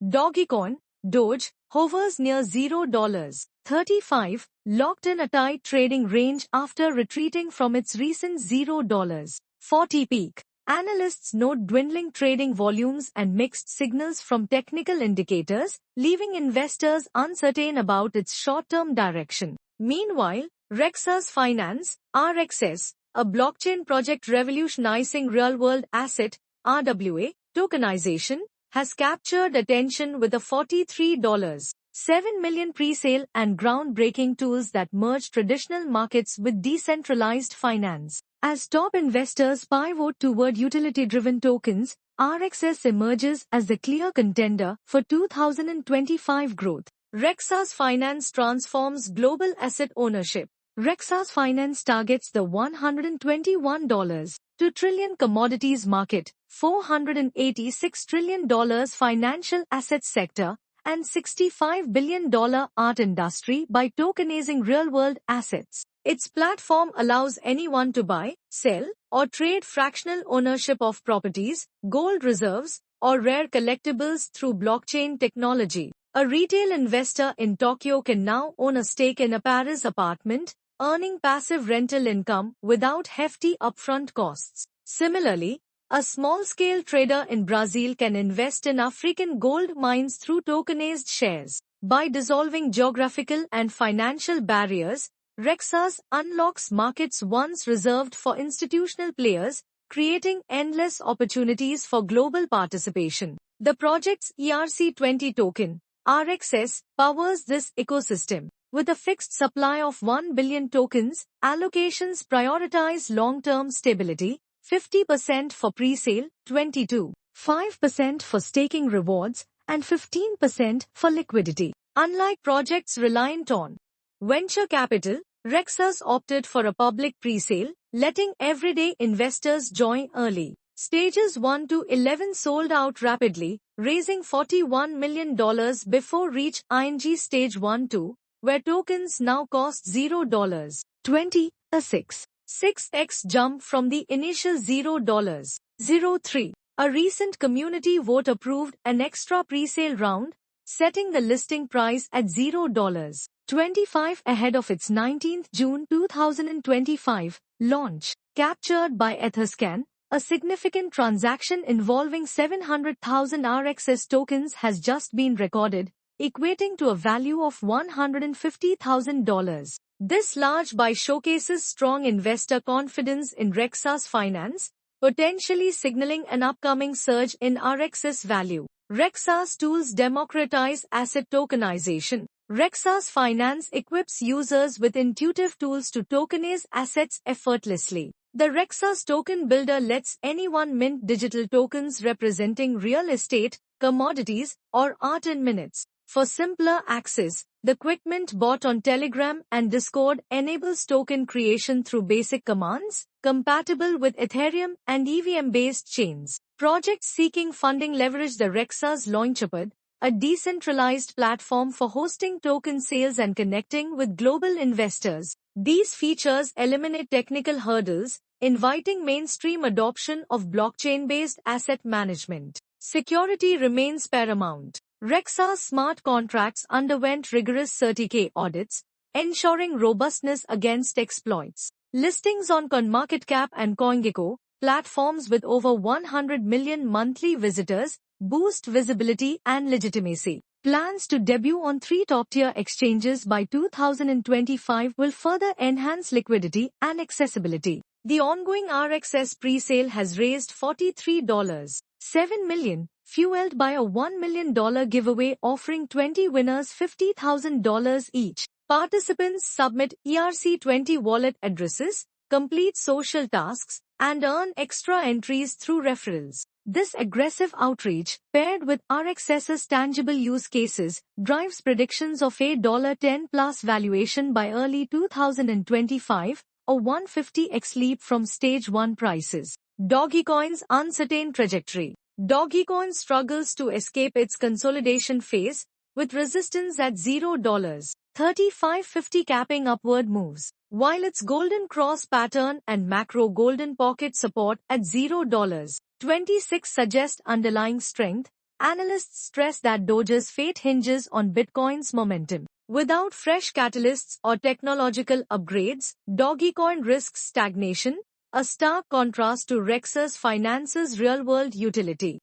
Dogecoin, Doge, hovers near $0.35, locked in a tight trading range after retreating from its recent $0.40 peak. Analysts note dwindling trading volumes and mixed signals from technical indicators, leaving investors uncertain about its short-term direction. Meanwhile, Rexas Finance, RXS, a blockchain project revolutionizing real-world asset, RWA, tokenization, has captured attention with a $43.7 million pre-sale and groundbreaking tools that merge traditional markets with decentralized finance. As top investors pivot toward utility-driven tokens, RXS emerges as the clear contender for 2025 growth. Rexas Finance transforms global asset ownership. Rexas Finance targets the $121.2 trillion commodities market, $486 trillion financial assets sector, and $65 billion art industry by tokenizing real-world assets. Its platform allows anyone to buy, sell, or trade fractional ownership of properties, gold reserves, or rare collectibles through blockchain technology. A retail investor in Tokyo can now own a stake in a Paris apartment, earning passive rental income without hefty upfront costs. Similarly, a small-scale trader in Brazil can invest in African gold mines through tokenized shares. By dissolving geographical and financial barriers, Rexas unlocks markets once reserved for institutional players, creating endless opportunities for global participation. The project's ERC20 token, RXS, powers this ecosystem. With a fixed supply of 1 billion tokens, allocations prioritize long-term stability, 50% for pre-sale, 5% for staking rewards, and 15% for liquidity. Unlike projects reliant on venture capital, Rexas opted for a public pre-sale, letting everyday investors join early. Stages 1 to 11 sold out rapidly, raising $41 million before reach ING Stage 1-2, where tokens now cost $0.20, a 6x jump from the initial $0.03. A recent community vote approved an extra pre-sale round, setting the listing price at $0.25 ahead of its 19th June 2025 launch. Captured by Etherscan, a significant transaction involving 700,000 RXS tokens has just been recorded, equating to a value of $150,000. This large buy showcases strong investor confidence in Rexas Finance, potentially signaling an upcoming surge in RXS value. Rexas tools democratize asset tokenization. Rexas Finance equips users with intuitive tools to tokenize assets effortlessly. The Rexas Token Builder lets anyone mint digital tokens representing real estate, commodities, or art in minutes. For simpler access, the QuickMint bot on Telegram and Discord enables token creation through basic commands, compatible with Ethereum and EVM-based chains. Projects seeking funding leverage the Rexas Launchpad, a decentralized platform for hosting token sales and connecting with global investors. These features eliminate technical hurdles, inviting mainstream adoption of blockchain-based asset management. Security remains paramount. Rexas smart contracts underwent rigorous CertiK audits, ensuring robustness against exploits. Listings on CoinMarketCap and CoinGecko, platforms with over 100 million monthly visitors, boost visibility and legitimacy. Plans to debut on 3 top-tier exchanges by 2025 will further enhance liquidity and accessibility. The ongoing RXS pre-sale has raised $43.7 million, fueled by a $1 million giveaway offering 20 winners $50,000 each. Participants submit ERC20 wallet addresses, complete social tasks, and earn extra entries through referrals. This aggressive outreach, paired with RXS's tangible use cases, drives predictions of a $10 plus valuation by early 2025, a 150x leap from stage 1 prices. Dogecoin's uncertain trajectory. Dogecoin struggles to escape its consolidation phase, with resistance at $0.3550 capping upward moves. While its golden cross pattern and macro golden pocket support at $0.26 suggest underlying strength, Analysts stress that Doge's fate hinges on Bitcoin's momentum. Without fresh catalysts or technological upgrades, Dogecoin risks stagnation, a stark contrast to Rex's Finance's real-world utility.